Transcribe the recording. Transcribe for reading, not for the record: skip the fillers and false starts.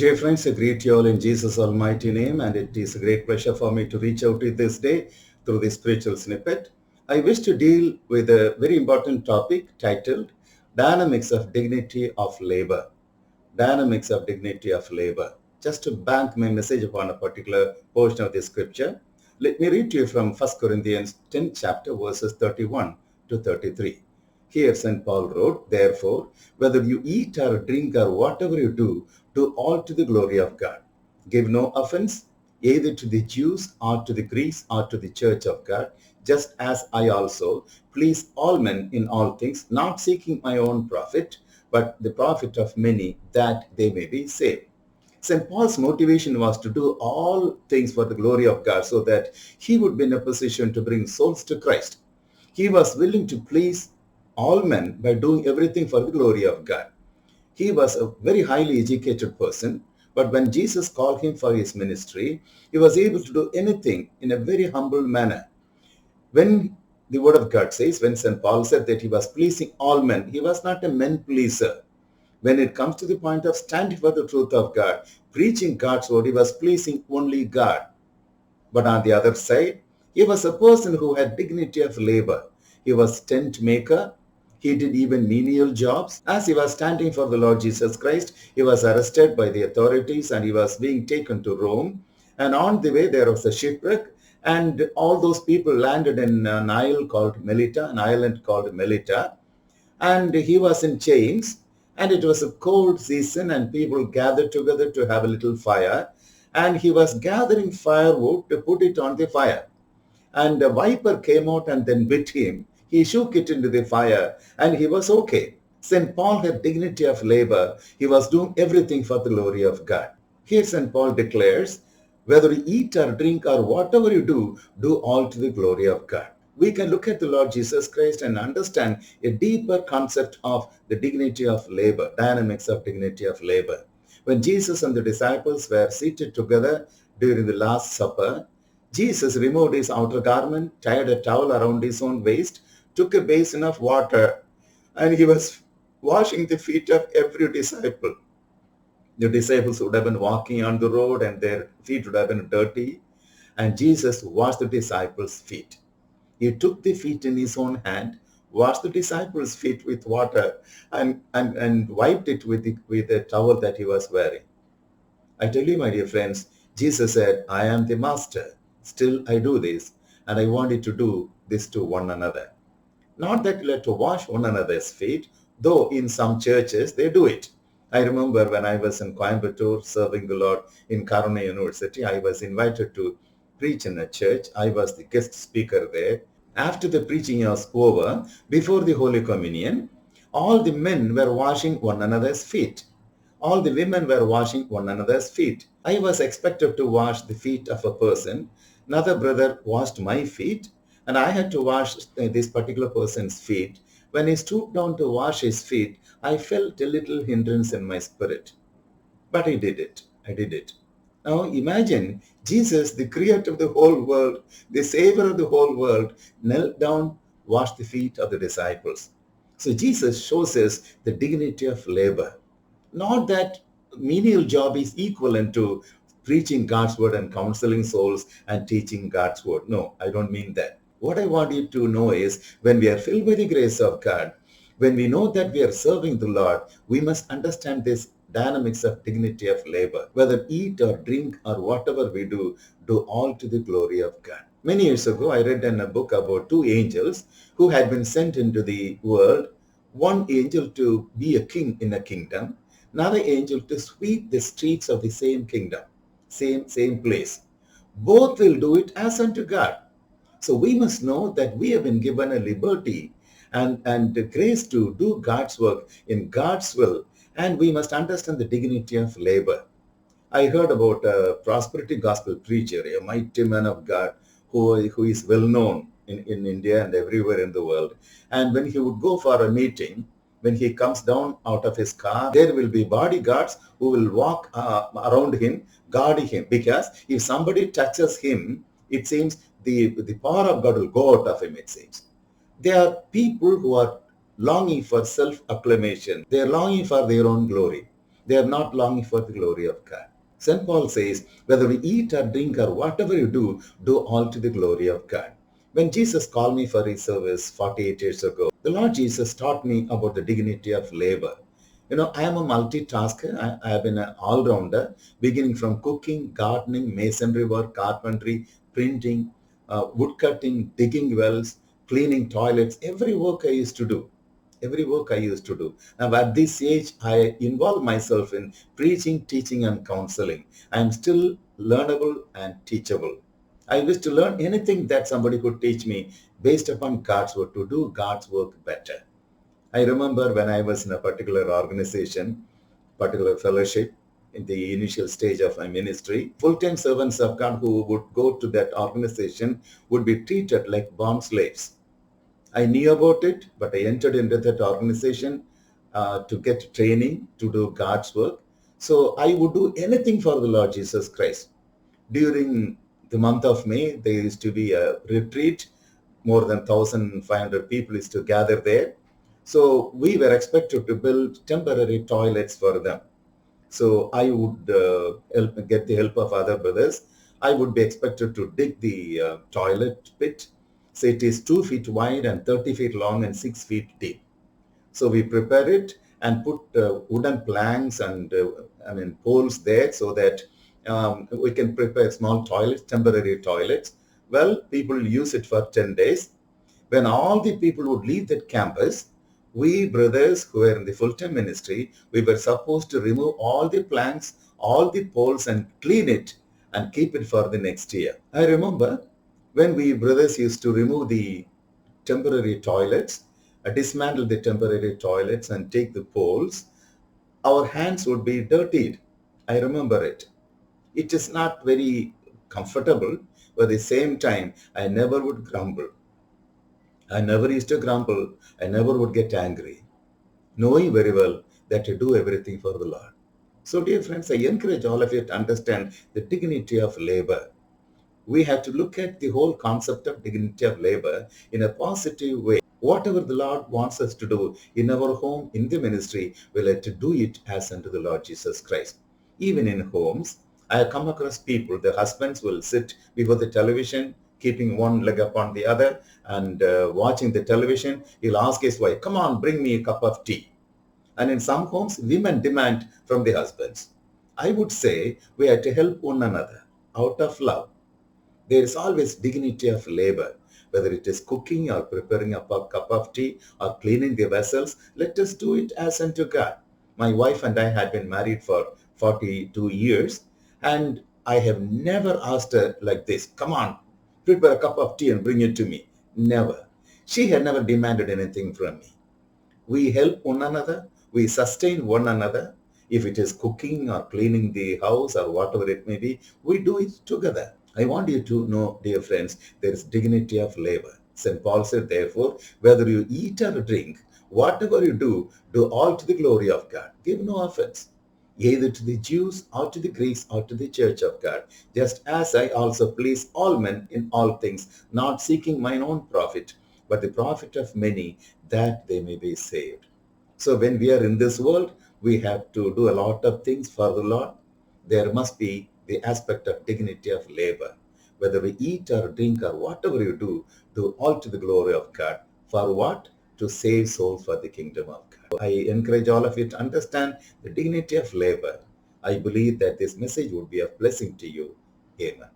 Dear friends, I greet you all in Jesus' almighty name, and it is a great pleasure for me to reach out to you this day through this spiritual snippet. I wish to deal with a very important topic titled Dynamics of Dignity of Labor. Dynamics of Dignity of Labor. Just to bank my message upon a particular portion of the scripture, let me read to you from 1 Corinthians 10th chapter verses 31 to 33. Here St. Paul wrote, therefore, whether you eat or drink or whatever you do all to the glory of God. Give no offense either to the Jews or to the Greeks or to the church of God, just as I also please all men in all things, not seeking my own profit, but the profit of many, that they may be saved. St. Paul's motivation was to do all things for the glory of God so that he would be in a position to bring souls to Christ. He was willing to please all men by doing everything for the glory of God. He was a very highly educated person, but when Jesus called him for his ministry, he was able to do anything in a very humble manner. When the word of God says, when St. Paul said that he was pleasing all men, he was not a men pleaser. When it comes to the point of standing for the truth of God, preaching God's word, he was pleasing only God. But on the other side, he was a person who had dignity of labor. He was tent maker. He did even menial jobs. As he was standing for the Lord Jesus Christ, he was arrested by the authorities and he was being taken to Rome. And on the way, there was a shipwreck. And all those people landed in an island called Melita. And he was in chains, and it was a cold season, and people gathered together to have a little fire, and he was gathering firewood to put it on the fire. And a viper came out and then bit him. He shook it into the fire, and he was okay. St. Paul had dignity of labor. He was doing everything for the glory of God. Here St. Paul declares, whether you eat or drink or whatever you do all to the glory of God. We can look at the Lord Jesus Christ and understand a deeper concept of the dignity of labor, dynamics of dignity of labor. When Jesus and the disciples were seated together during the Last Supper, Jesus removed his outer garment, tied a towel around his own waist, took a basin of water, and he was washing the feet of every disciple. The disciples would have been walking on the road and their feet would have been dirty, and Jesus washed the disciples' feet. He took the feet in his own hand, washed the disciples' feet with water, and wiped it with the towel that he was wearing. I tell you, my dear friends, Jesus said, I am the master. Still, I do this, and I want you to do this to one another. Not that you have to wash one another's feet, though in some churches they do it. I remember when I was in Coimbatore serving the Lord in Karuna University, I was invited to preach in a church. I was the guest speaker there. After the preaching was over, before the Holy Communion, all the men were washing one another's feet. All the women were washing one another's feet. I was expected to wash the feet of a person. Another brother washed my feet, and I had to wash this particular person's feet. When he stooped down to wash his feet, I felt a little hindrance in my spirit. But I did it. I did it. Now imagine Jesus, the creator of the whole world, the savior of the whole world, knelt down, washed the feet of the disciples. So Jesus shows us the dignity of labor. Not that menial job is equivalent to preaching God's word and counseling souls and teaching God's word. No, I don't mean that. What I want you to know is when we are filled with the grace of God, when we know that we are serving the Lord, we must understand this dynamics of dignity of labor. Whether eat or drink or whatever we do all to the glory of God. Many years ago, I read in a book about two angels who had been sent into the world. One angel to be a king in a kingdom, another angel to sweep the streets of the same kingdom, same place. Both will do it as unto God. So we must know that we have been given a liberty and the grace to do God's work in God's will, and we must understand the dignity of labor. I heard about a prosperity gospel preacher, a mighty man of God who is well known in India and everywhere in the world. And when he would go for a meeting, when he comes down out of his car, there will be bodyguards who will walk around him, guarding him. Because if somebody touches him, it seems the power of God will go out of him, it seems. They are people who are longing for self-acclamation. They are longing for their own glory. They are not longing for the glory of God. St. Paul says, whether we eat or drink or whatever you do all to the glory of God. When Jesus called me for his service 48 years ago, the Lord Jesus taught me about the dignity of labor. I am a multitasker. I have been an all-rounder, beginning from cooking, gardening, masonry work, carpentry, printing, wood cutting, digging wells, cleaning toilets, every work I used to do. Every work I used to do. Now, at this age, I involve myself in preaching, teaching, and counseling. I am still learnable and teachable. I wish to learn anything that somebody could teach me based upon God's word to do God's work better. I remember when I was in a particular organization, particular fellowship, in the initial stage of my ministry, full-time servants of God who would go to that organization would be treated like bond slaves. I knew about it, but I entered into that organization to get training to do God's work. So I would do anything for the Lord Jesus Christ. During the month of May, there used to be a retreat. More than 1,500 people used to gather there. So we were expected to build temporary toilets for them. So I would get the help of other brothers. I would be expected to dig the toilet pit. So it is 2 feet wide and 30 feet long and 6 feet deep. So we prepare it and put wooden planks and poles there so that we can prepare small toilets, temporary toilets. Well, people use it for 10 days. When all the people would leave that campus, we brothers who were in the full-time ministry, we were supposed to remove all the planks, all the poles and clean it and keep it for the next year. I remember when we brothers used to remove the temporary toilets, dismantle the temporary toilets and take the poles, our hands would be dirtied. I remember it. It is not very comfortable, but at the same time, I never would grumble. I never used to grumble. I never would get angry, knowing very well that I do everything for the Lord. So, dear friends, I encourage all of you to understand the dignity of labor. We have to look at the whole concept of dignity of labor in a positive way. Whatever the Lord wants us to do in our home, in the ministry, we have to do it as unto the Lord Jesus Christ. Even in homes, I have come across people, the husbands will sit before the television, keeping one leg upon the other and watching the television. He'll ask his wife, come on, bring me a cup of tea. And in some homes, women demand from the husbands. I would say we have to help one another out of love. There is always dignity of labor, whether it is cooking or preparing a cup of tea or cleaning the vessels. Let us do it as unto God. My wife and I had been married for 42 years, and I have never asked her like this, come on, prepare a cup of tea and bring it to me. Never. She had never demanded anything from me. We help one another, we sustain one another. If it is cooking or cleaning the house or whatever it may be, we do it together. I want you to know, dear friends, there is dignity of labor. St. Paul said, therefore, whether you eat or drink, whatever you do all to the glory of God. Give no offense, either to the Jews or to the Greeks or to the church of God, just as I also please all men in all things, not seeking mine own profit, but the profit of many, that they may be saved. So when we are in this world, we have to do a lot of things for the Lord. There must be the aspect of dignity of labor. Whether we eat or drink or whatever you do all to the glory of God. For what? To save souls for the kingdom of God. I encourage all of you to understand the dignity of labor. I believe that this message would be a blessing to you. Amen.